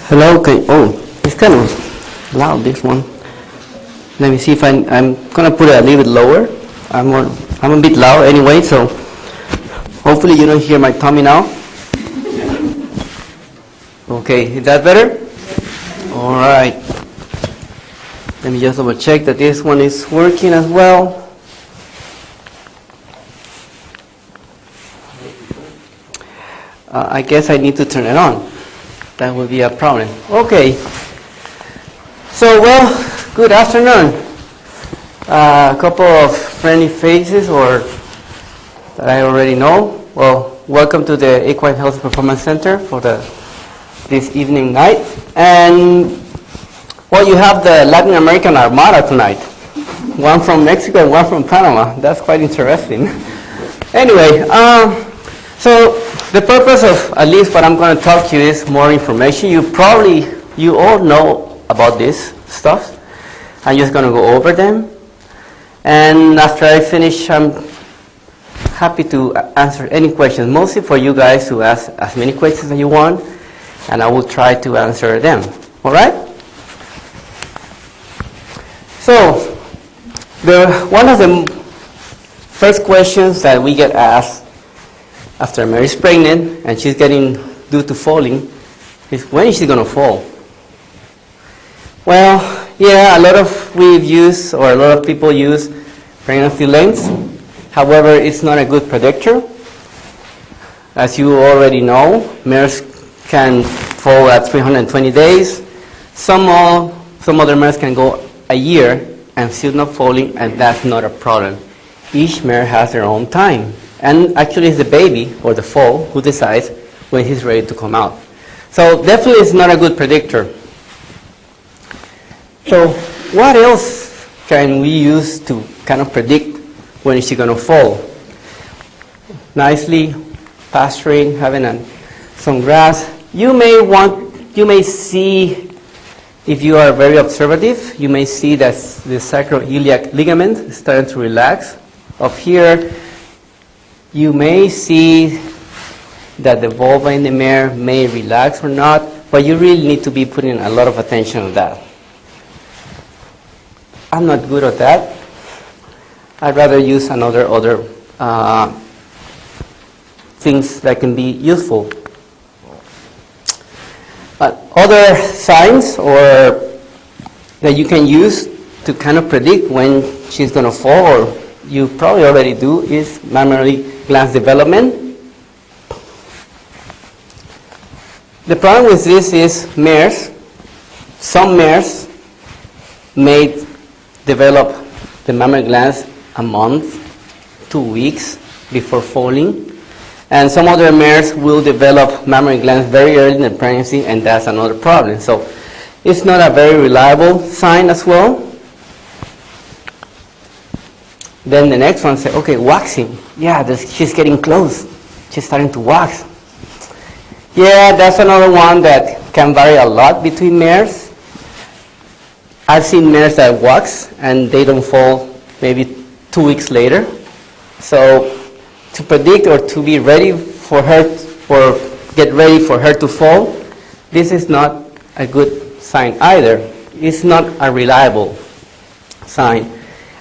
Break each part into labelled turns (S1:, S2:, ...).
S1: Hello, it's kind of loud, this one. Let me see if I'm gonna put it a little bit lower. I'm a bit loud anyway, so hopefully you don't hear my tummy now. Okay, is that better? All right. Let me just double check that this one is working as well. I guess I need to turn it on. That would be a problem. Okay. So, well, good afternoon. A couple of friendly faces or that I already know. Well, welcome to the Equine Health Performance Center for this evening night. And, well, you have the Latin American Armada tonight. One from Mexico and one from Panama. That's quite interesting. Anyway, so the purpose of at least what I'm going to talk to you is more information. You all know about this stuff. I'm just going to go over them. And after I finish, I'm happy to answer any questions, mostly for you guys to ask as many questions as you want, and I will try to answer them. All right? So, one of the first questions that we get asked after Mary's pregnant and she's getting due to falling is, when is she going to fall? Well, yeah, a lot of people use pregnancy lengths. However, it's not a good predictor. As you already know, mares can fall at 320 days. Some other mares can go a year and still not falling, and that's not a problem. Each mare has their own time. And actually it's the baby or the foal who decides when he's ready to come out. So definitely it's not a good predictor. So what else can we use to kind of predict when is she going to fall? Nicely pasturing, having some grass. You may see, if you are very observative, you may see that the sacroiliac ligament is starting to relax. Up here, you may see that the vulva in the mare may relax or not, but you really need to be putting a lot of attention on that. I'm not good at that. I'd rather use other things that can be useful. But other signs or that you can use to kind of predict when she's going to fall, or you probably already do, is mammary glands development. The problem with this is some mares may develop the mammary glands a month, 2 weeks before falling, and some other mares will develop mammary glands very early in the pregnancy, and that's another problem. So it's not a very reliable sign as well. Then the next one says, okay, waxing. Yeah, she's getting close. She's starting to wax. Yeah, that's another one that can vary a lot between mares. I've seen mares that wax and they don't fall maybe 2 weeks later. So to predict or to be ready for her, or get ready for her to fall, this is not a good sign either. It's not a reliable sign.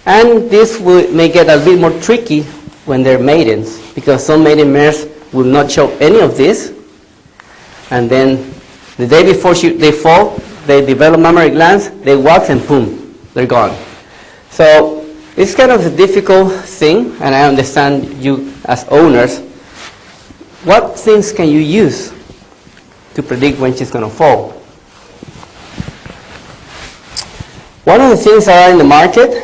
S1: And this may get a bit more tricky when they're maidens, because some maiden mares will not show any of this, and then the day before they fall, they develop mammary glands, they wax, and boom, they're gone. So it's kind of a difficult thing, and I understand you as owners. What things can you use to predict when she's going to fall? One of the things that are in the market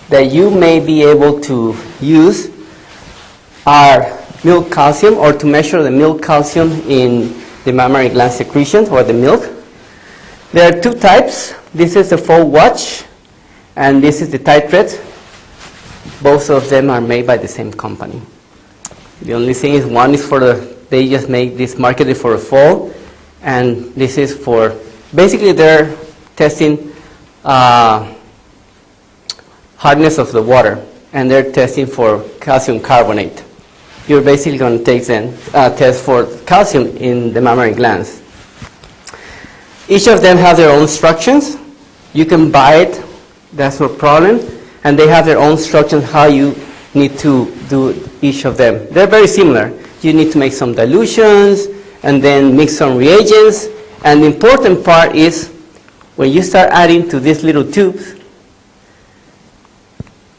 S1: that you may be able to use are milk calcium, or to measure the milk calcium in the mammary gland secretions or the milk. There are two types. This is the foal watch, and this is the titrate. Both of them are made by the same company. The only thing is, one is they just make this marketed for a foal, and this is for, basically they're testing hardness of the water, and they're testing for calcium carbonate. You're basically going to test for calcium in the mammary glands. Each of them have their own instructions. You can buy it, that's no problem. And they have their own instructions how you need to do each of them. They're very similar. You need to make some dilutions and then mix some reagents. And the important part is when you start adding to these little tubes,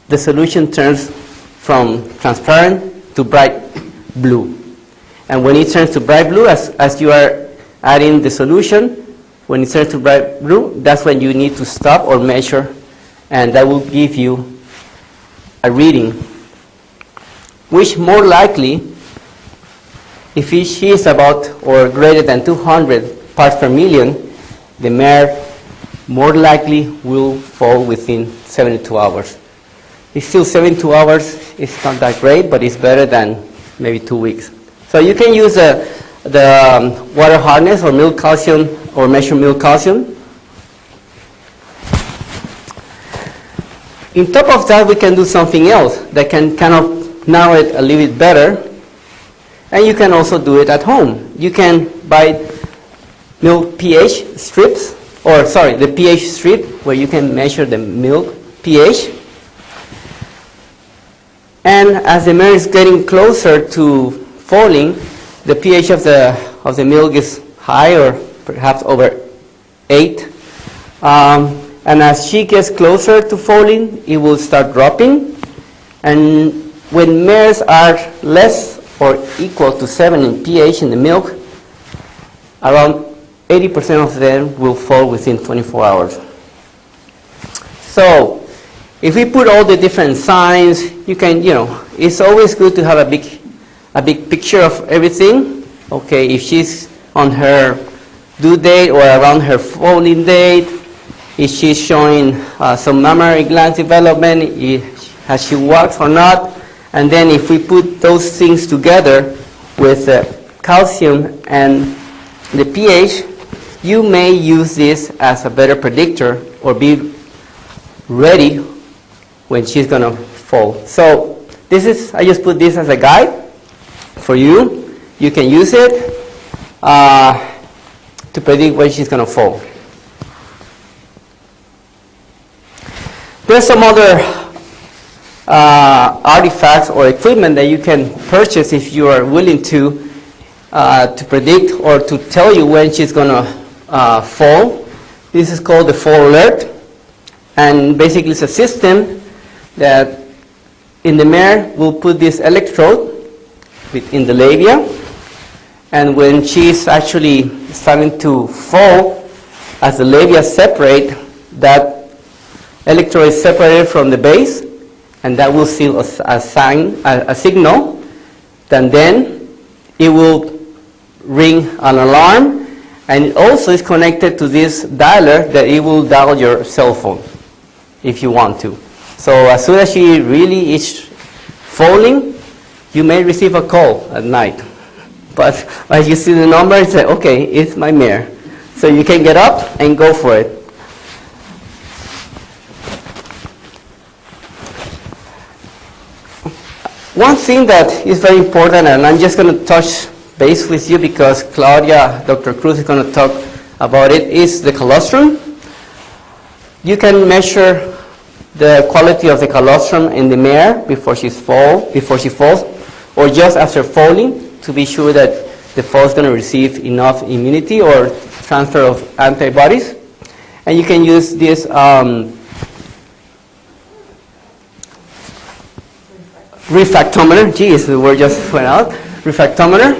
S1: the solution turns from transparent to bright blue. And when it turns to bright blue, as you are adding the solution, when it turns to bright blue, that's when you need to stop or measure, and that will give you a reading, which more likely, if she is about or greater than 200 parts per million, the mare more likely will fall within 72 hours. It's still 72 hours, it's not that great, but it's better than maybe 2 weeks. So you can use the water harness or milk calcium or measure milk calcium. On top of that, we can do something else that can kind of narrow it a little bit better. And you can also do it at home. You can buy milk pH strips, or sorry, the pH strip where you can measure the milk pH. And as the mare is getting closer to foaling, the pH of the milk is high or perhaps over 8. And as she gets closer to foaling, it will start dropping. And when mares are less or equal to 7 in pH in the milk, around 80% of them will fall within 24 hours. So if we put all the different signs, you can, it's always good to have a big picture of everything. Okay, if she's on her due date or around her foaling date, if she's showing some mammary gland development, has she walked or not, and then if we put those things together with calcium and the pH, you may use this as a better predictor or be ready when she's going to fall. So I just put this as a guide for you. You can use it to predict when she's going to fall. There's some other artifacts or equipment that you can purchase if you are willing to predict or to tell you when she's going to fall. This is called the fall alert, and basically it's a system that in the mare will put this electrode in the labia, and when she's actually starting to fall, as the labia separate, that electrode is separated from the base, and that will seal a signal, and then it will ring an alarm, and it also is connected to this dialer that it will dial your cell phone if you want to. So as soon as she really is foaling, you may receive a call at night. But as you see the number, you say, okay, it's my mare. So you can get up and go for it. One thing that is very important, and I'm just going to touch base with you because Claudia, Dr. Cruz is going to talk about it, is the colostrum. You can measure the quality of the colostrum in the mare before she falls, or just after foaling, to be sure that the foal is going to receive enough immunity or transfer of antibodies. And you can use this refractometer. Geez, the word just went out. Refractometer.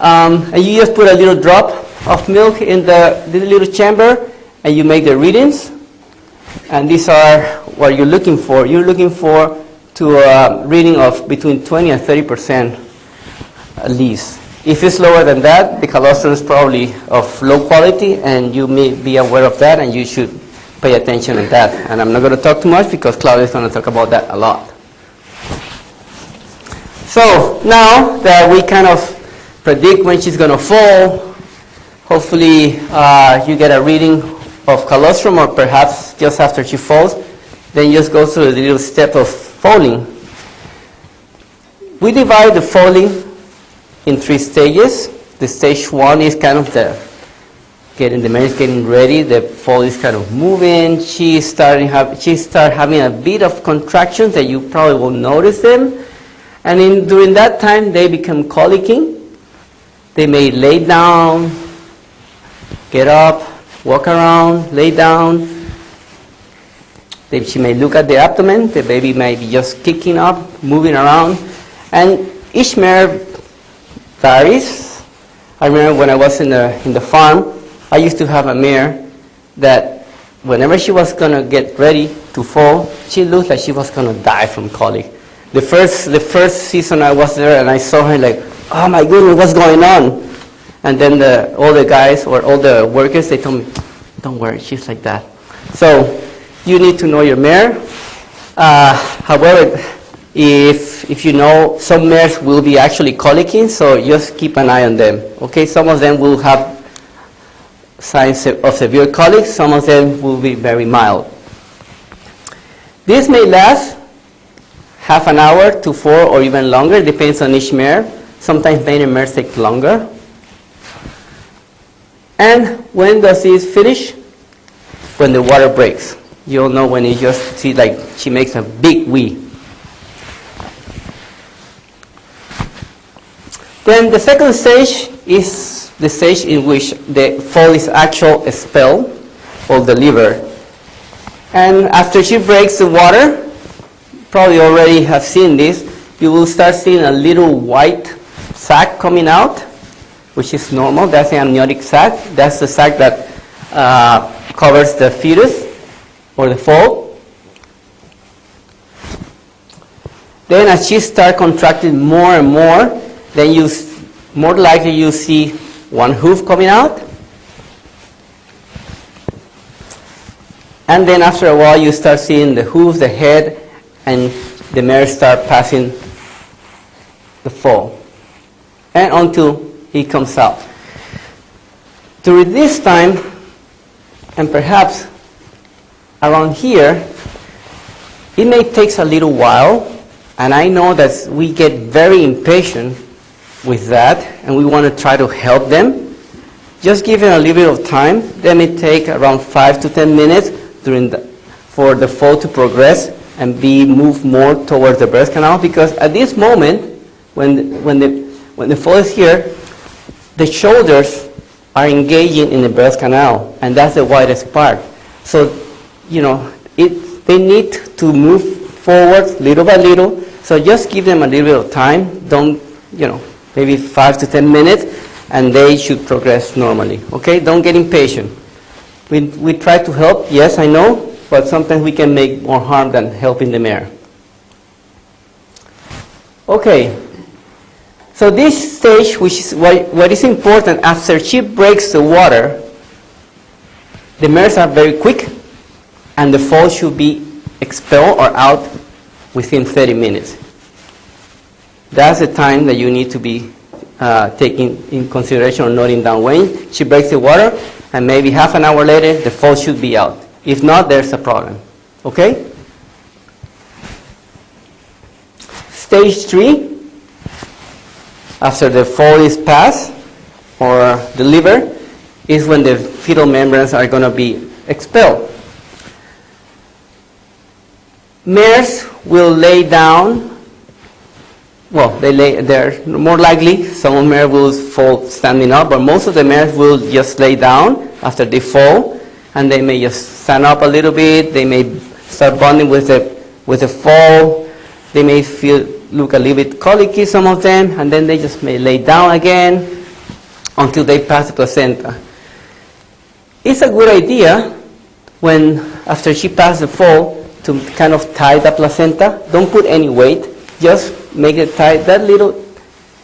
S1: And you just put a little drop of milk in the little chamber, and you make the readings. And these are what you're looking for. You're looking for to a reading of between 20 and 30% at least. If it's lower than that, the colostrum is probably of low quality, and you may be aware of that, and you should pay attention to that. And I'm not going to talk too much because Claudia is going to talk about that a lot. So now that we kind of predict when she's going to fall, hopefully you get a reading of colostrum, or perhaps just after she falls, then you just go through the little step of foaling. We divide the foaling in 3 stages. The stage 1 is kind of the mare is getting ready, the foal is kind of moving, she start having a bit of contractions that you probably won't notice them, and during that time they become colicky. They may lay down, get up, walk around, lay down. She may look at the abdomen, the baby may be just kicking up, moving around, and each mare varies. I remember when I was in the farm, I used to have a mare that whenever she was going to get ready to fall, she looked like she was going to die from colic. The first season I was there and I saw her like, oh my goodness, what's going on? And then all the guys or all the workers, they told me, don't worry, she's like that. So you need to know your mare. However, if you know, some mares will be actually colicky, so just keep an eye on them. Okay, some of them will have signs of severe colic, some of them will be very mild. This may last half an hour to 4 or even longer, depends on each mare. Sometimes many mares take longer. And when does this finish? When the water breaks. You'll know when you just see like she makes a big wee. Then the second stage is the stage in which the foal is actually expelled or delivered. And after she breaks the water, probably already have seen this, you will start seeing a little white sac coming out, which is normal. That's the amniotic sac. That's the sac that covers the fetus or the foal. Then as she starts contracting more and more, then more likely you see one hoof coming out. And then after a while you start seeing the hoof, the head, and the mare start passing the foal. And until he comes out. During this time, and perhaps around here, it may take a little while, and I know that we get very impatient with that, and we want to try to help them. Just give it a little bit of time. That may take around 5 to 10 minutes for the foal to progress and be moved more towards the birth canal, because at this moment, when the foal is here, the shoulders are engaging in the birth canal, and that's the widest part. So, they need to move forward little by little. So just give them a little bit of time. Don't, maybe 5 to 10 minutes, and they should progress normally. Okay, don't get impatient. We try to help, yes, I know, but sometimes we can make more harm than helping the mare. Okay. So this stage, which is what is important, after she breaks the water, the mares are very quick, and the foal should be expelled or out within 30 minutes. That's the time that you need to be taking in consideration or noting down. When she breaks the water, and maybe half an hour later, the foal should be out. If not, there's a problem. Okay? Stage 3. After the foal is passed or delivered, is when the fetal membranes are going to be expelled. Mares will lay down. Well, they're more likely. Some mares will fall standing up, but most of the mares will just lay down after they fall, and they may just stand up a little bit. They may start bonding with the foal. They may look a little bit colicky, some of them, and then they just may lay down again until they pass the placenta. It's a good idea when, after she passes the foal, to kind of tie the placenta. Don't put any weight, just make it tight. That little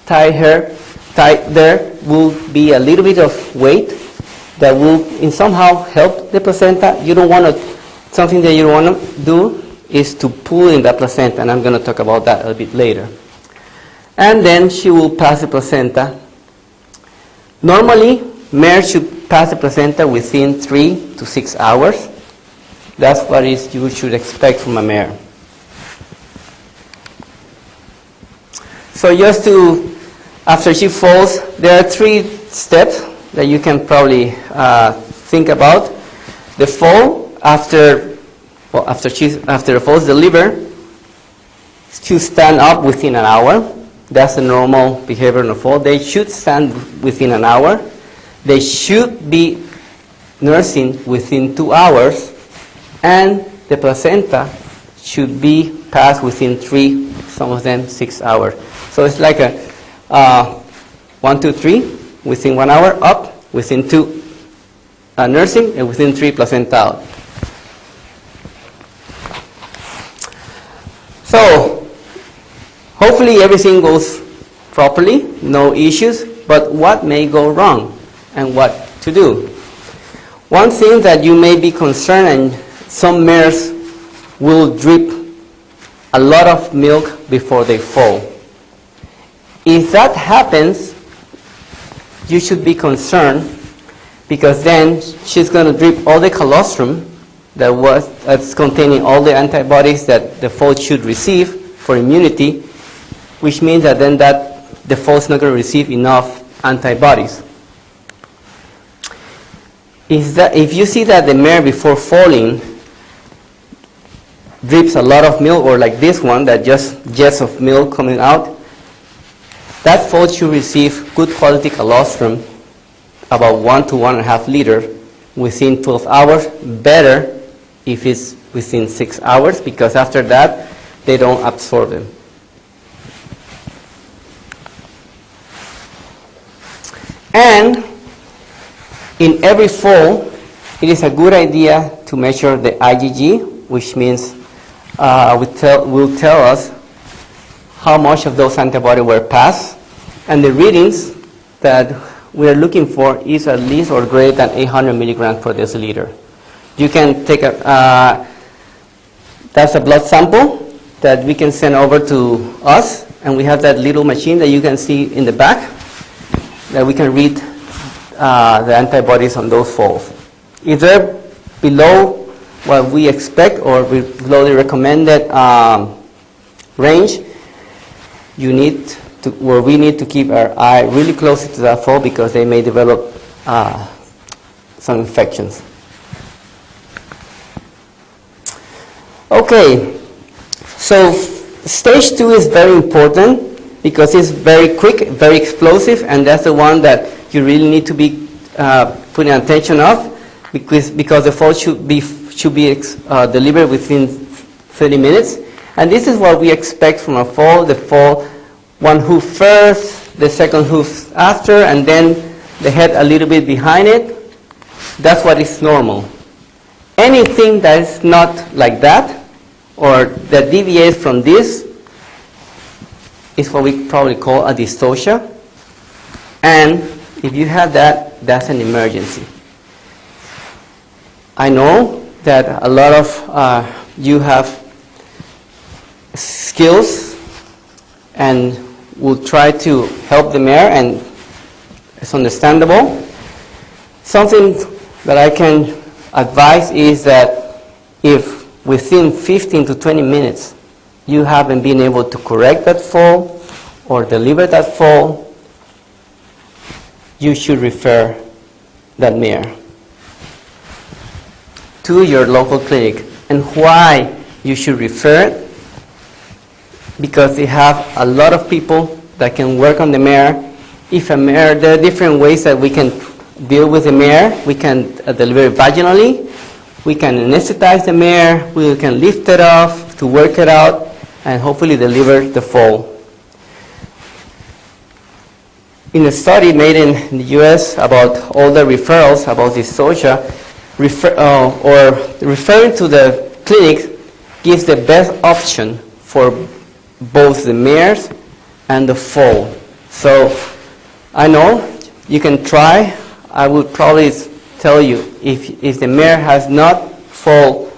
S1: tie there will be a little bit of weight that will somehow help the placenta. You don't want to, something that you don't want to do is to pull in the placenta, and I'm going to talk about that a bit later. And then she will pass the placenta. Normally, mares should pass the placenta within 3 to 6 hours. That's what you should expect from a mare. So just after she falls, there are 3 steps that you can probably think about. The foal, after the foal is delivered, should stand up within an hour. That's the normal behavior in a foal. They should stand within an hour. They should be nursing within 2 hours, and the placenta should be passed within 3, some of them 6 hours. So it's like a 1, 2, 3, within 1 hour, up, within 2 nursing, and within 3 placenta out. So hopefully everything goes properly, no issues, but what may go wrong and what to do? One thing that you may be concerned, and some mares will drip a lot of milk before they foal. If that happens, you should be concerned, because then she's going to drip all the colostrum that's containing all the antibodies that the foal should receive for immunity, which means that then the foal is not going to receive enough antibodies. If you see that the mare before foaling drips a lot of milk, or like this one, that just jets of milk coming out, that foal should receive good quality colostrum, about 1 to 1.5 liters, within 12 hours. Better if it's within 6 hours, because after that they don't absorb them. And in every foal, it is a good idea to measure the IgG, which means will tell us how much of those antibodies were passed, and the readings that we are looking for is at least or greater than 800 milligrams per deciliter. You can take that's a blood sample that we can send over to us, and we have that little machine that you can see in the back that we can read the antibodies on those foals. If they're below what we expect or below the recommended range, we need to keep our eye really close to that foal, because they may develop some infections. Okay, so stage 2 is very important because it's very quick, very explosive, and that's the one that you really need to be putting attention of, because the foal should be delivered within 30 minutes. And this is what we expect from a foal. The foal, one hoof first, the second hoof after, and then the head a little bit behind it. That's what is normal. Anything that is not like that, or that deviates from this, is what we probably call a dystocia. And if you have that, that's an emergency. I know that a lot of you have skills and will try to help the mare, and it's understandable. Something that I can advise is that if within 15 to 20 minutes you haven't been able to correct that foal or deliver that foal, you should refer that mare to your local clinic. And why you should refer it? Because they have a lot of people that can work on the mare. If a mare, there are different ways that we can deal with the mare. We can deliver it vaginally. We can anesthetize the mare. We can lift it off to work it out and hopefully deliver the foal. In a study made in the US about all the referrals about dystocia, referring to the clinic gives the best option for both the mares and the foal. So I know you can try. I would probably tell you, if the mare has not foaled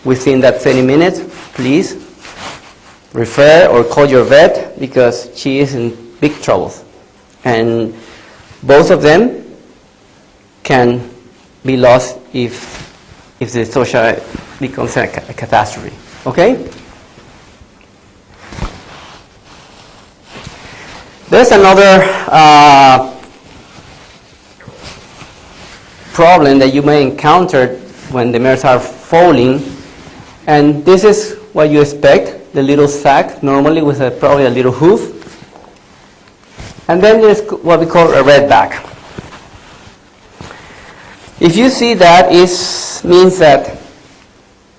S1: within that 30 minutes, please refer or call your vet, because she is in big trouble. And both of them can be lost if the dystocia becomes a catastrophe. Okay? There's another problem that you may encounter when the mares are foaling. And this is what you expect, the little sac, normally with probably a little hoof. And then there's what we call a red back. If you see that, means that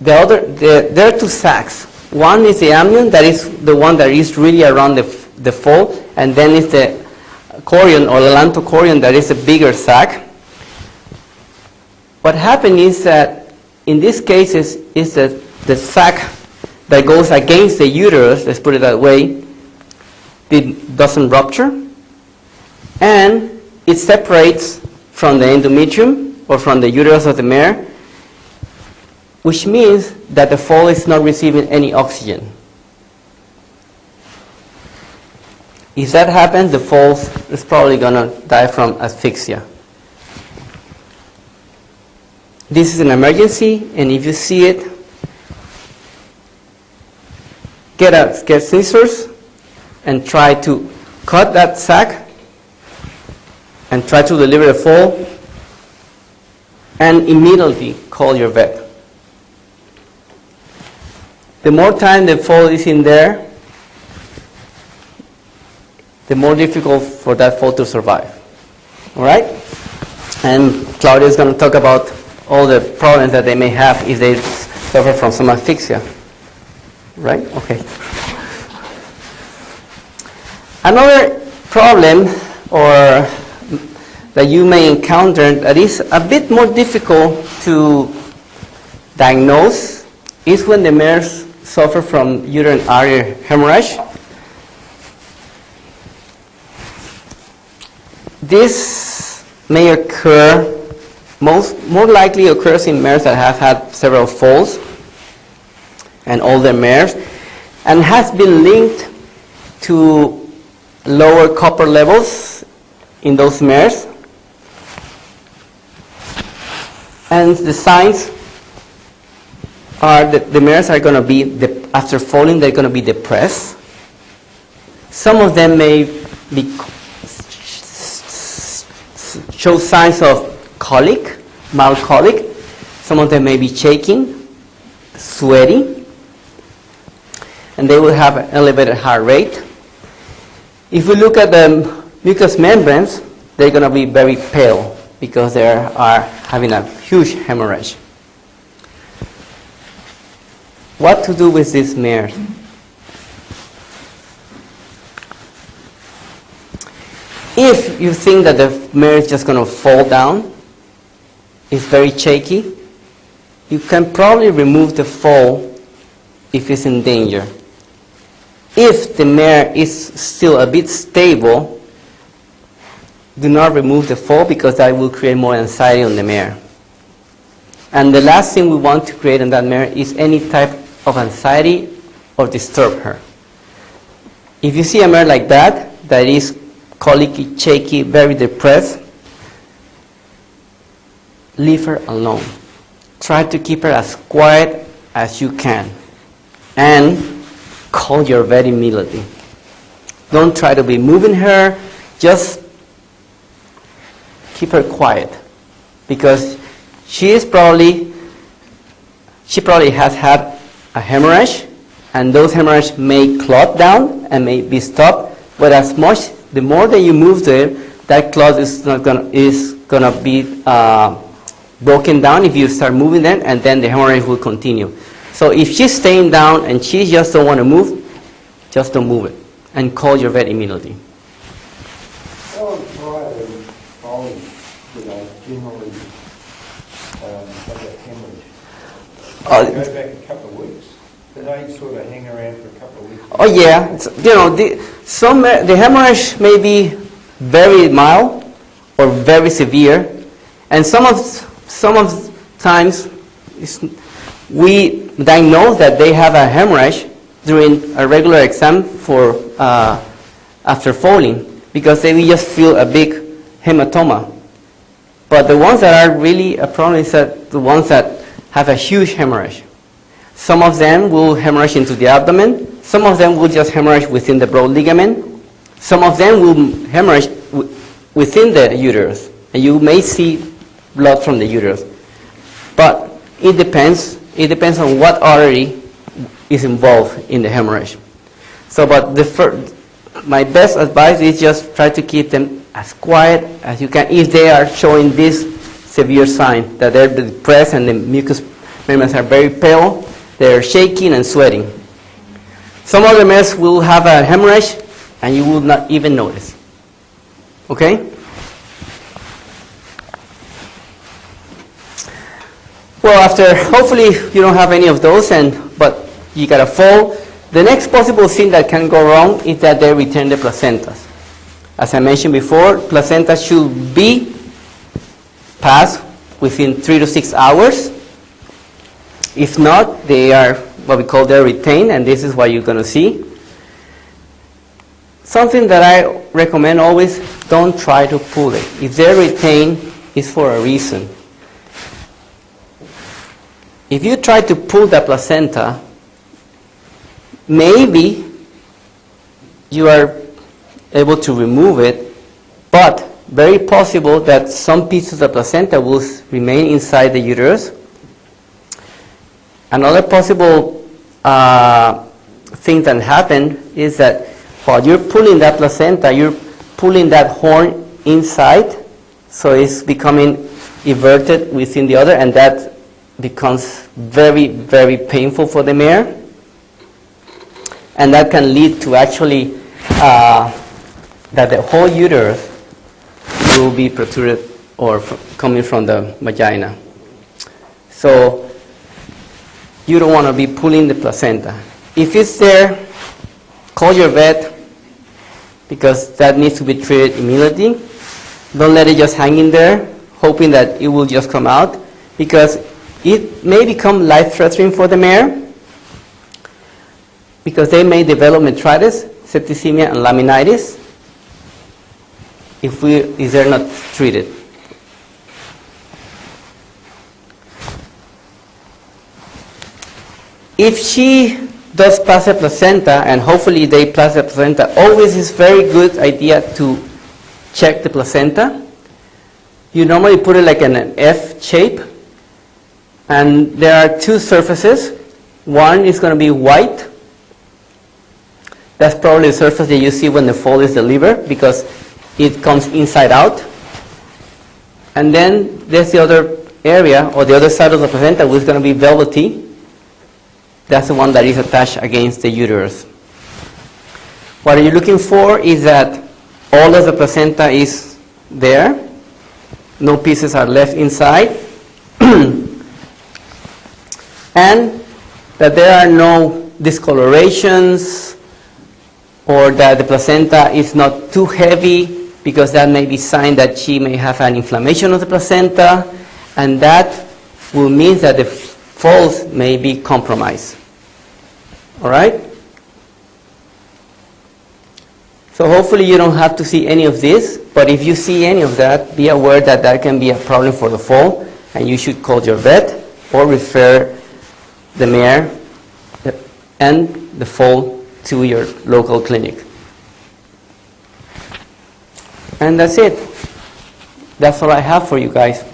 S1: there are two sacs. One is the amnion, that is the one that is really around the foal, and then is the chorion or allantochorion, that is a bigger sac. What happened is that in these cases is that the sac that goes against the uterus, let's put it that way, it doesn't rupture, and it separates from the endometrium or from the uterus of the mare, which means that the foal is not receiving any oxygen. If that happens, the foal is probably going to die from asphyxia. This is an emergency, and if you see it, get scissors and try to cut that sac and try to deliver the foal, and immediately call your vet. The more time the foal is in there, the more difficult for that foal to survive. All right? And Claudia is going to talk about all the problems that they may have if they suffer from some asphyxia. Right? Okay. Another problem that you may encounter that is a bit more difficult to diagnose is when the mares suffer from uterine artery hemorrhage. This may occur, more likely occurs in mares that have had several foals and older mares, and has been linked to lower copper levels in those mares. And the signs are that the mares are going to be, after foaling, they're going to be depressed. Some of them may show signs of colic, mild colic. Some of them may be shaking, sweaty, and they will have an elevated heart rate. If we look at the mucous membranes, they're going to be very pale because they are having a huge hemorrhage. What to do with these mares? If you think that the mare is just going to fall down, it's very shaky, you can probably remove the foal if it's in danger. If the mare is still a bit stable, do not remove the foal because that will create more anxiety on the mare. And the last thing we want to create in that mare is any type of anxiety or disturb her. If you see a mare like that is colicky, shaky, very depressed, leave her alone. Try to keep her as quiet as you can. And call your vet immediately. Don't try to be moving her, just keep her quiet. Because she probably has had a hemorrhage, and those hemorrhages may clot down and may be stopped, but the more that you move there, that clot is gonna be broken down if you start moving them, and then the hemorrhage will continue. So if she's staying down and she just don't want to move, just don't move it, and call your vet immediately.
S2: So prior to foaling, generally have a hemorrhage. Go back a couple of weeks. Do they sort of hang around for a couple of weeks?
S1: Oh yeah, the hemorrhage may be very mild or very severe, and some of times we diagnose that they have a hemorrhage during a regular exam for after foaling, because they will just feel a big hematoma. But the ones that are really a problem is that the ones that have a huge hemorrhage. Some of them will hemorrhage into the abdomen. Some of them will just hemorrhage within the broad ligament. Some of them will hemorrhage within the uterus. And you may see blood from the uterus. But it depends on what artery is involved in the hemorrhage. So, but my best advice is just try to keep them as quiet as you can if they are showing this severe sign, that they're depressed and the mucous membranes are very pale, they're shaking and sweating. Some other mares will have a hemorrhage and you will not even notice. Okay? Well, after, hopefully you don't have any of those, but you got a foal. The next possible thing that can go wrong is that they return the placentas. As I mentioned before, placenta should be passed within 3 to 6 hours. If not, they are what we call they're retained, and this is what you're going to see. Something that I recommend always, don't try to pull it. If they're retained, it's for a reason. If you try to pull the placenta, maybe you are able to remove it, but very possible that some pieces of the placenta will remain inside the uterus. Another possible thing that happened is that while you're pulling that placenta, you're pulling that horn inside, so it's becoming everted within the other, and that becomes very, very painful for the mare. And that can lead to actually that the whole uterus will be protruded or coming from the vagina. So you don't want to be pulling the placenta. If it's there, call your vet, because that needs to be treated immediately. Don't let it just hang in there, hoping that it will just come out, because it may become life-threatening for the mare, because they may develop metritis, septicemia, and laminitis if they're not treated. If she does pass a placenta, and hopefully they pass a placenta, always is very good idea to check the placenta. You normally put it like in an F shape, and there are two surfaces. One is going to be white. That's probably the surface that you see when the foal is delivered, because it comes inside out. And then there's the other area, or the other side of the placenta, which is going to be velvety. That's the one that is attached against the uterus. What you're looking for is that all of the placenta is there. No pieces are left inside. And that there are no discolorations, or that the placenta is not too heavy, because that may be a sign that she may have an inflammation of the placenta, and that will mean that the foals may be compromised. All right? So hopefully you don't have to see any of this, but if you see any of that, be aware that that can be a problem for the foal, and you should call your vet or refer the mare and the foal to your local clinic. And that's it. That's all I have for you guys.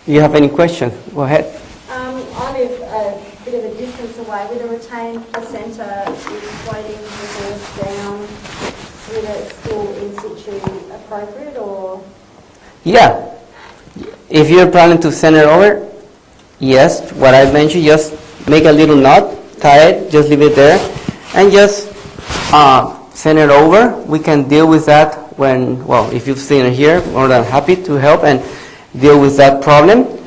S1: Do you have any questions? Go ahead.
S3: I live a bit of a distance away. With a retained placenta, is waiting the horse down with it still in situ appropriate, or? Yeah.
S1: If you're planning to send it over, yes. What I mentioned, just make a little knot, tie it, just leave it there, and just send it over. We can deal with that when, well, if you've seen it here, more than happy to help and deal with that problem.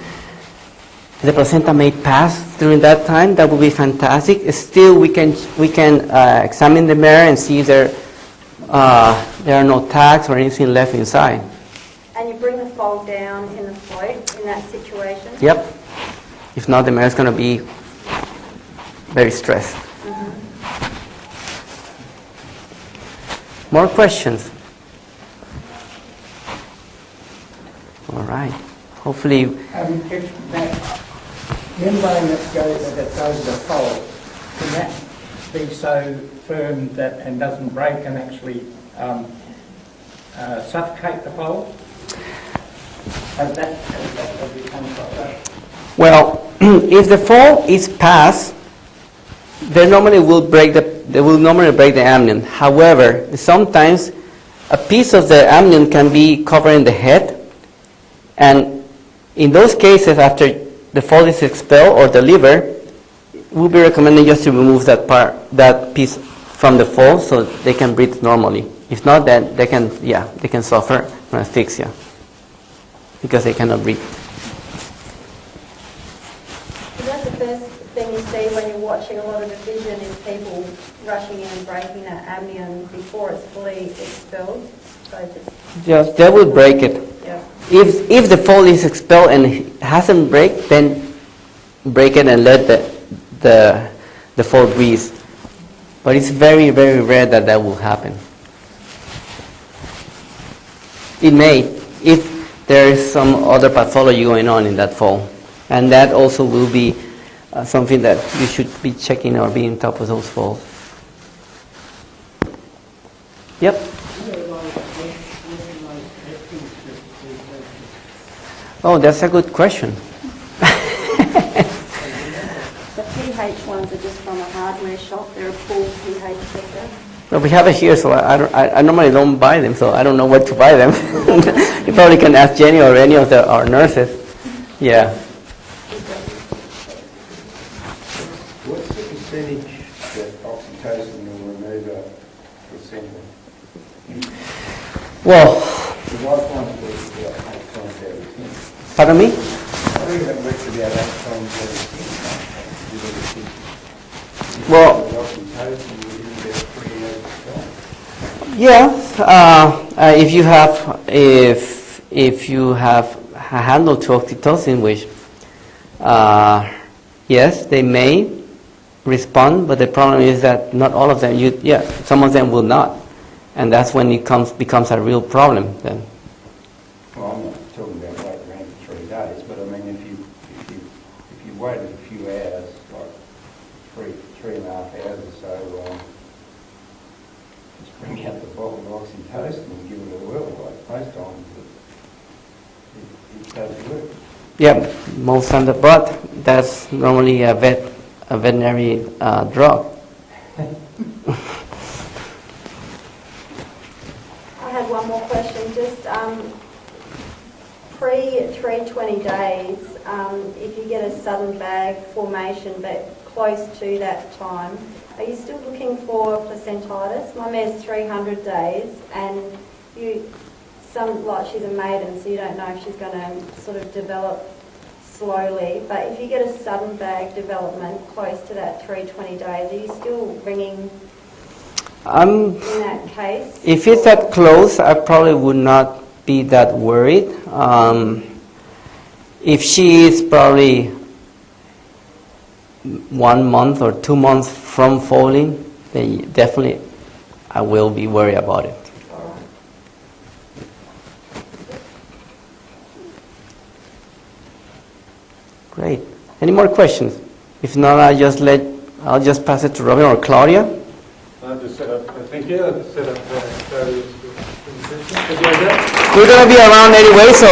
S1: The placenta may pass during that time. That would be fantastic. Still, we can examine the mare and see if there are no tags or anything left inside.
S3: And you bring the foal down in the float in that situation?
S1: Yep. If not, the mare is going to be very stressed.
S3: Mm-hmm.
S1: More questions? All right. Hopefully.
S4: If that membrane that goes the foal, can that be so firm that and doesn't break and actually suffocate the foal? Have you come across that?
S1: Well, if the foal is passed, they normally will break the amnion. However, sometimes a piece of the amnion can be covering the head, and in those cases, after the foal is expelled or delivered, it will be recommended just to remove that piece from the foal so they can breathe normally. If not, then they can suffer from asphyxia because they cannot breathe.
S3: Is that the first thing you see when you're watching a lot of division is people rushing in and breaking that amnion before it's fully expelled? So
S1: Just they will break it.
S3: yeah.
S1: If the foal is expelled and it hasn't break, then break it and let the foal breathe. But it's very, very rare that will happen. It may, if there is some other pathology going on in that foal. And that also will be something that you should be checking or be on top of those foals. Yep. Oh, that's a good question.
S3: The pH ones are just from a hardware shop. They're a full pH checker.
S1: Well, we have it here, so I normally don't buy them, so I don't know where to buy them. You probably can ask Jenny or any of our nurses. Yeah.
S2: What's the percentage that oxytocin will remove a placenta?
S1: Well,
S2: Because I find it about 8 times out of 10.
S1: pardon me?
S2: I think it works about 8 times out of 10.
S1: Well,
S2: With oxytocin, you get about 3 years of time.
S1: yeah. If you have a handle to oxytocin, which yes, they may respond, but the problem is that not all of them. Some of them will not, and that's when it becomes a real problem. Then.
S2: Well, I'm not talking about waiting around for 3 days, but I mean, if you waited a few hours, like 3.5 hours or so, just bring out the bottle of oxytocin and give it a whirl. Like most times, it does work.
S1: Yeah, most of the, but that's normally a veterinary drug.
S3: I had one more question. Just pre-20 days, if you get a sudden bag formation, but close to that time, are you still looking for placentitis? My mare's 300 days, and she's a maiden, so you don't know if she's going to sort of develop slowly. But if you get a sudden bag development close to that 320 days, are you still ringing in that case?
S1: If it's that close, I probably would not be that worried. If she is probably 1 month or 2 months from foaling, then definitely I will be worried about it. Great. Any more questions? If not, I'll just pass it to Robin or Claudia.
S5: I'll just set up, thank you, I'll just set up
S1: We're going to be around anyway, so